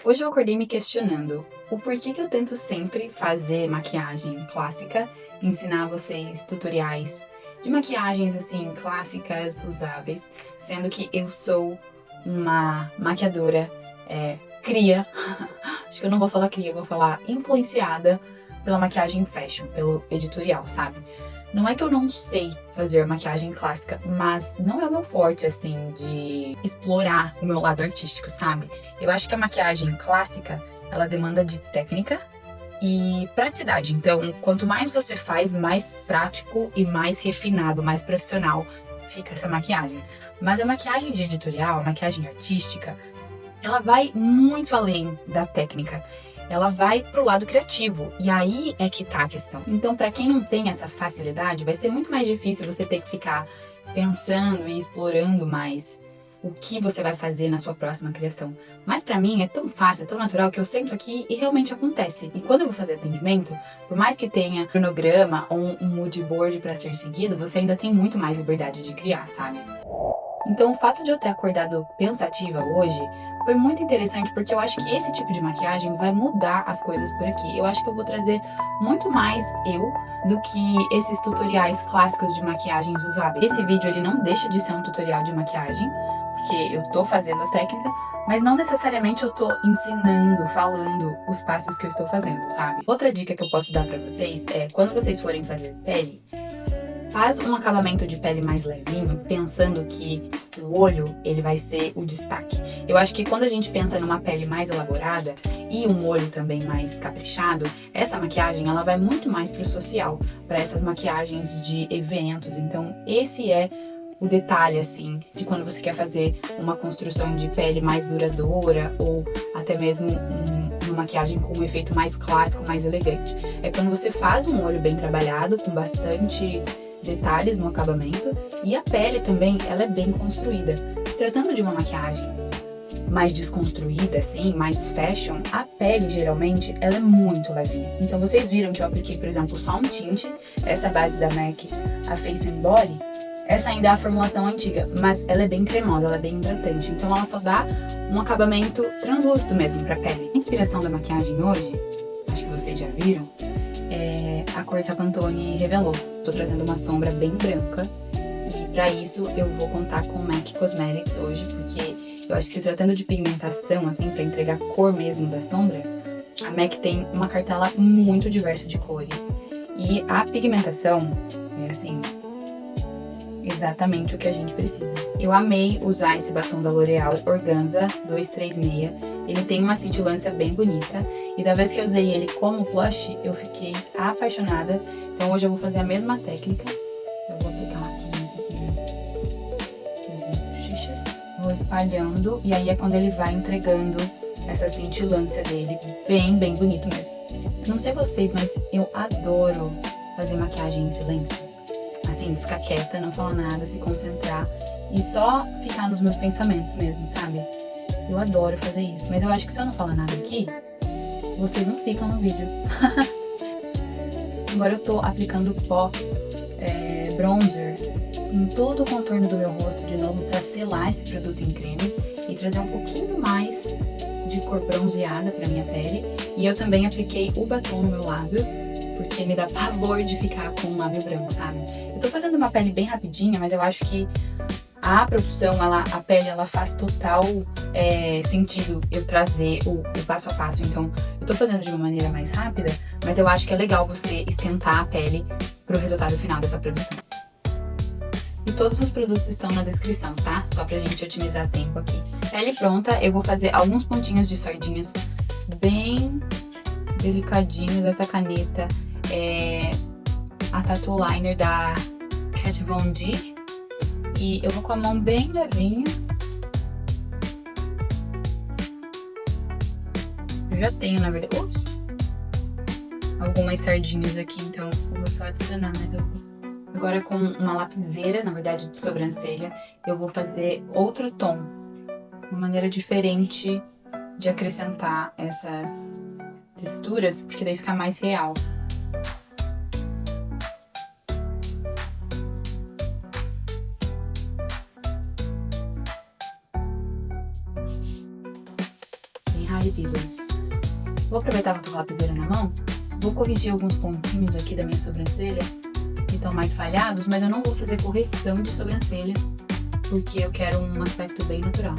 Hoje eu acordei me questionando o porquê que eu tento sempre fazer maquiagem clássica, ensinar vocês tutoriais de maquiagens assim clássicas, usáveis, sendo que eu sou uma maquiadora cria, acho que eu não vou falar cria, eu vou falar influenciada pela maquiagem fashion, pelo editorial, sabe? Não é que eu não sei fazer maquiagem clássica, mas não é o meu forte, assim, de explorar o meu lado artístico, sabe? Eu acho que a maquiagem clássica, ela demanda de técnica e praticidade. Então, quanto mais você faz, mais prático e mais refinado, mais profissional fica essa maquiagem. Mas a maquiagem de editorial, a maquiagem artística, ela vai muito além da técnica. Ela vai pro lado criativo, e aí é que tá a questão. Então, pra quem não tem essa facilidade, vai ser muito mais difícil você ter que ficar pensando e explorando mais o que você vai fazer na sua próxima criação. Mas pra mim é tão fácil, é tão natural que eu sento aqui e realmente acontece. E quando eu vou fazer atendimento, por mais que tenha cronograma ou um mood board pra ser seguido, você ainda tem muito mais liberdade de criar, sabe? Então, o fato de eu ter acordado pensativa hoje foi muito interessante, porque eu acho que esse tipo de maquiagem vai mudar as coisas por aqui. Eu acho que eu vou trazer muito mais eu do que esses tutoriais clássicos de maquiagens usáveis. Esse vídeo ele não deixa de ser um tutorial de maquiagem, porque eu tô fazendo a técnica, mas não necessariamente eu tô ensinando, falando os passos que eu estou fazendo, sabe? Outra dica que eu posso dar pra vocês é, quando vocês forem fazer pele, faz um acabamento de pele mais levinho, pensando que o olho, ele vai ser o destaque. Eu acho que quando a gente pensa numa pele mais elaborada e um olho também mais caprichado, essa maquiagem, ela vai muito mais pro social, para essas maquiagens de eventos. Então, esse é o detalhe, assim, de quando você quer fazer uma construção de pele mais duradoura ou até mesmo uma maquiagem com um efeito mais clássico, mais elegante. É quando você faz um olho bem trabalhado, com bastante detalhes no acabamento, e a pele também, ela é bem construída. Se tratando de uma maquiagem mais desconstruída, assim, mais fashion, a pele, geralmente, ela é muito levinha. Então, vocês viram que eu apliquei, por exemplo, só um tinte, essa base da MAC, a Face and Body, essa ainda é a formulação antiga, mas ela é bem cremosa, ela é bem hidratante, então ela só dá um acabamento translúcido mesmo pra pele. A inspiração da maquiagem hoje, acho que vocês já viram, é a cor que a Pantone revelou. Tô trazendo uma sombra bem branca e pra isso eu vou contar com o MAC Cosmetics hoje, porque eu acho que se tratando de pigmentação, assim, pra entregar cor mesmo da sombra, a MAC tem uma cartela muito diversa de cores. E a pigmentação é, assim, exatamente o que a gente precisa. Eu amei usar esse batom da L'Oréal Organza 236. Ele tem uma cintilância bem bonita e da vez que eu usei ele como blush, eu fiquei apaixonada. Então hoje eu vou fazer a mesma técnica. Eu vou aplicar aqui nas minhas bochechas. Vou espalhando e aí é quando ele vai entregando essa cintilância dele. Bem, bem bonito mesmo. Não sei vocês, mas eu adoro fazer maquiagem em silêncio. Assim, ficar quieta, não falar nada, se concentrar e só ficar nos meus pensamentos mesmo, sabe? Eu adoro fazer isso, mas eu acho que se eu não falar nada aqui, vocês não ficam no vídeo. Agora eu tô aplicando pó bronzer em todo o contorno do meu rosto de novo pra selar esse produto em creme e trazer um pouquinho mais de cor bronzeada pra minha pele. E eu também apliquei o batom no meu lábio, porque me dá pavor de ficar com um lábio branco, sabe? Eu tô fazendo uma pele bem rapidinha, mas eu acho que a produção, a pele, ela faz total sentido eu trazer o passo a passo. Então, eu tô fazendo de uma maneira mais rápida, mas eu acho que é legal você esquentar a pele pro resultado final dessa produção. E todos os produtos estão na descrição, tá? Só pra gente otimizar tempo aqui. Pele pronta, eu vou fazer alguns pontinhos de sardinhas bem delicadinhos dessa caneta. A Tattoo Liner da Kat Von D. E eu vou com a mão bem levinha. Eu já tenho, na verdade, algumas sardinhas aqui, então eu vou só adicionar mais algumas. Agora com uma lapiseira, na verdade de sobrancelha, eu vou fazer outro tom. Uma maneira diferente de acrescentar essas texturas, porque daí fica mais real. Halle Bieber. Vou aproveitar que eu tô com a lapiseira na mão, vou corrigir alguns pontinhos aqui da minha sobrancelha que estão mais falhados, mas eu não vou fazer correção de sobrancelha, porque eu quero um aspecto bem natural.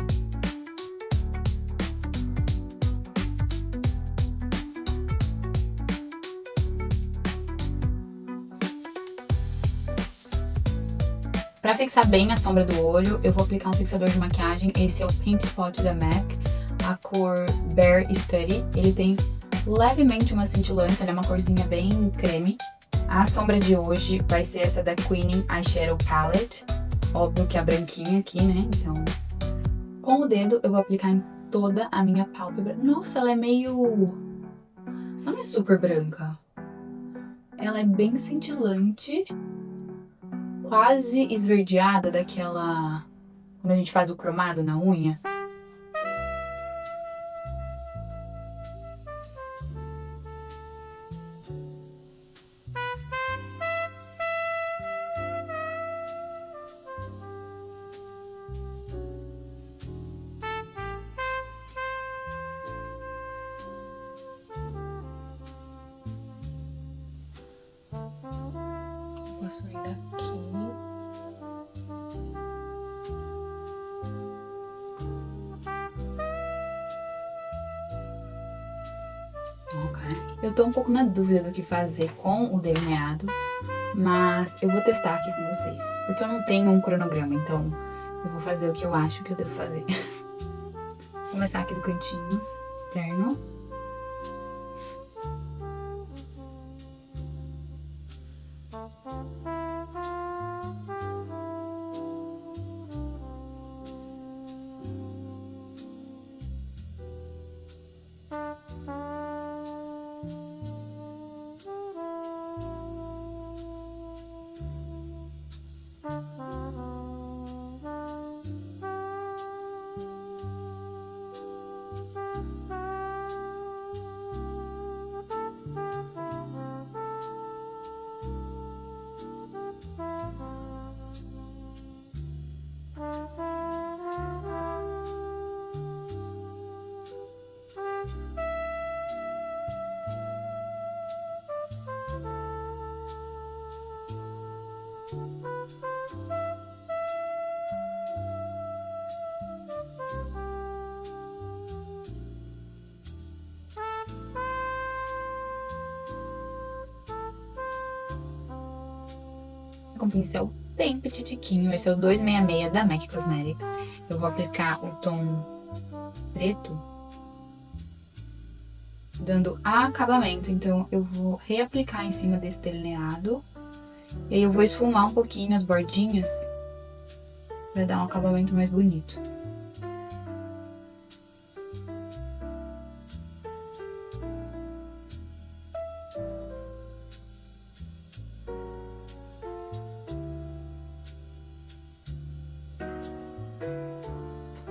Para fixar bem a sombra do olho, eu vou aplicar um fixador de maquiagem. Esse é o Paint Pot da MAC, a cor Bare Study. Ele tem levemente uma cintilância, ele é uma corzinha bem creme. A sombra de hoje vai ser essa da Queening Eyeshadow Palette. Óbvio que a branquinha aqui, né? Então, com o dedo eu vou aplicar em toda a minha pálpebra. Nossa, ela é meio... Ela não é super branca. Ela é bem cintilante, quase esverdeada, daquela... Quando a gente faz o cromado na unha. Posso ir aqui. Ok. Eu tô um pouco na dúvida do que fazer com o delineado, mas eu vou testar aqui com vocês, porque eu não tenho um cronograma, então eu vou fazer o que eu acho que eu devo fazer. Vou começar aqui do cantinho externo. Com um pincel bem petitiquinho, esse é o 266 da MAC Cosmetics. Eu vou aplicar o tom preto, dando acabamento. Então eu vou reaplicar em cima desse delineado. E aí eu vou esfumar um pouquinho as bordinhas pra dar um acabamento mais bonito.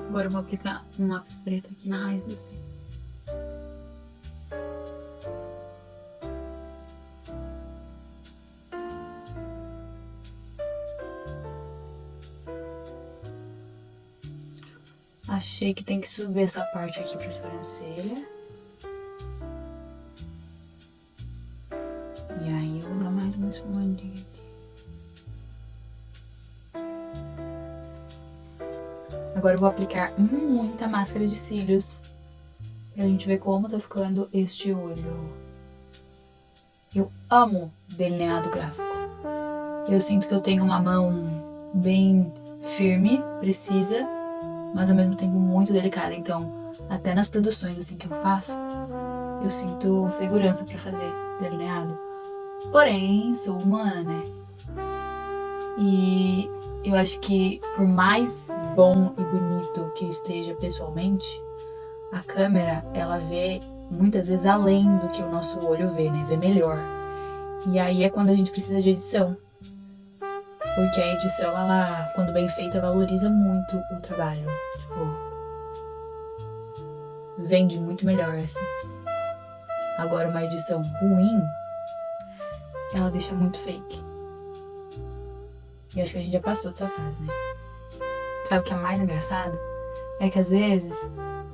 Agora eu vou aplicar um lápis preto aqui na raiz do cílio. Achei que tem que subir essa parte aqui pra sobrancelha. E aí eu vou dar mais uma esfumadinha aqui. Agora eu vou aplicar muita máscara de cílios pra gente ver como tá ficando este olho. Eu amo delineado gráfico. Eu sinto que eu tenho uma mão bem firme, precisa, mas ao mesmo tempo muito delicada. Então, até nas produções assim que eu faço, eu sinto segurança pra fazer delineado. Porém, sou humana, né? E eu acho que por mais bom e bonito que esteja pessoalmente, a câmera, ela vê muitas vezes além do que o nosso olho vê, né? Vê melhor. E aí é quando a gente precisa de edição. Porque a edição, ela, quando bem feita, valoriza muito o trabalho. Tipo, vende muito melhor, assim. Agora, uma edição ruim, ela deixa muito fake. E acho que a gente já passou dessa fase, né? Sabe o que é mais engraçado? É que às vezes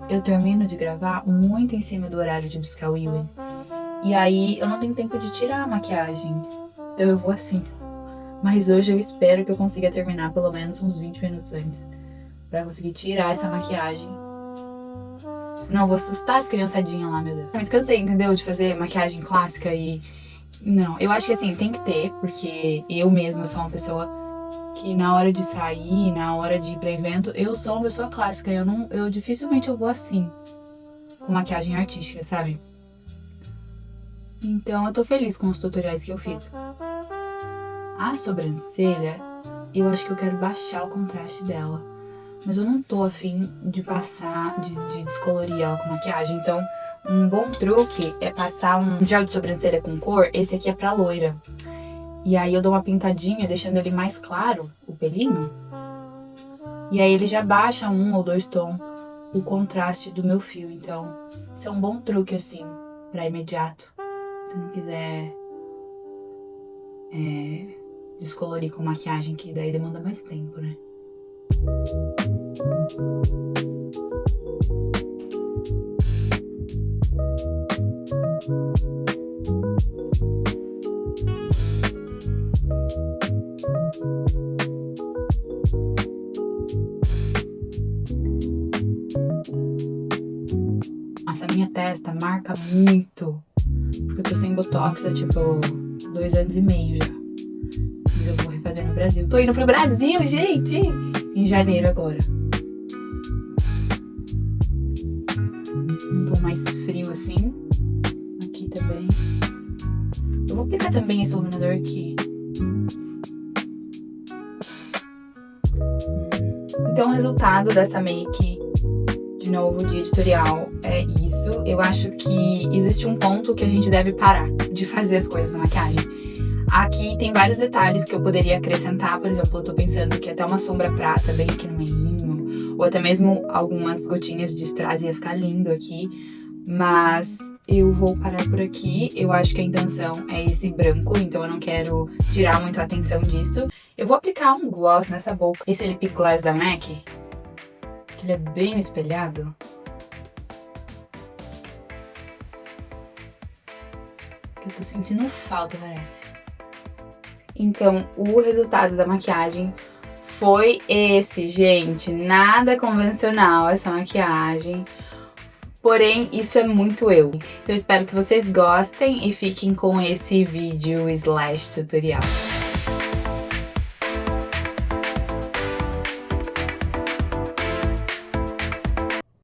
eu termino de gravar muito em cima do horário de buscar o Ewan. E aí eu não tenho tempo de tirar a maquiagem. Então eu vou assim. Mas hoje eu espero que eu consiga terminar pelo menos uns 20 minutos antes. Pra conseguir tirar essa maquiagem. Senão eu vou assustar as criançadinhas lá, meu Deus. Mas cansei, entendeu? De fazer maquiagem clássica e... Não, eu acho que assim, tem que ter. Porque eu mesma sou uma pessoa que na hora de sair, na hora de ir pra evento, eu sou uma pessoa clássica. Eu dificilmente eu vou assim. Com maquiagem artística, sabe? Então eu tô feliz com os tutoriais que eu fiz. A sobrancelha, eu acho que eu quero baixar o contraste dela. Mas eu não tô afim de passar, de descolorir ela com maquiagem. Então, um bom truque é passar um gel de sobrancelha com cor. Esse aqui é pra loira. E aí eu dou uma pintadinha, deixando ele mais claro, o pelinho. E aí ele já baixa 1 ou 2 tons o contraste do meu fio. Então, esse é um bom truque, assim, pra imediato. Se não quiser descolorir com maquiagem, que daí demanda mais tempo, né? Nossa, minha testa marca muito. Porque eu tô sem botox há tipo 2 anos e meio já. Mas eu vou refazer no Brasil. Tô indo pro Brasil, gente! Em janeiro agora. Um tom mais frio assim. Aqui também. Eu vou aplicar também esse iluminador aqui. Então o resultado dessa make, de novo, de editorial, é isso. Eu acho que existe um ponto que a gente deve parar de fazer as coisas na maquiagem. Aqui tem vários detalhes que eu poderia acrescentar. Por exemplo, eu tô pensando que até uma sombra prata bem aqui no meinho, ou até mesmo algumas gotinhas de strass ia ficar lindo aqui. Mas eu vou parar por aqui. Eu acho que a intenção é esse branco, então eu não quero tirar muito a atenção disso. Eu vou aplicar um gloss nessa boca. Esse lip gloss da MAC, que ele é bem espelhado. Que eu tô sentindo falta, parece. Então, o resultado da maquiagem foi esse, gente. Nada convencional essa maquiagem. Porém, isso é muito eu. Então, eu espero que vocês gostem e fiquem com esse vídeo / tutorial.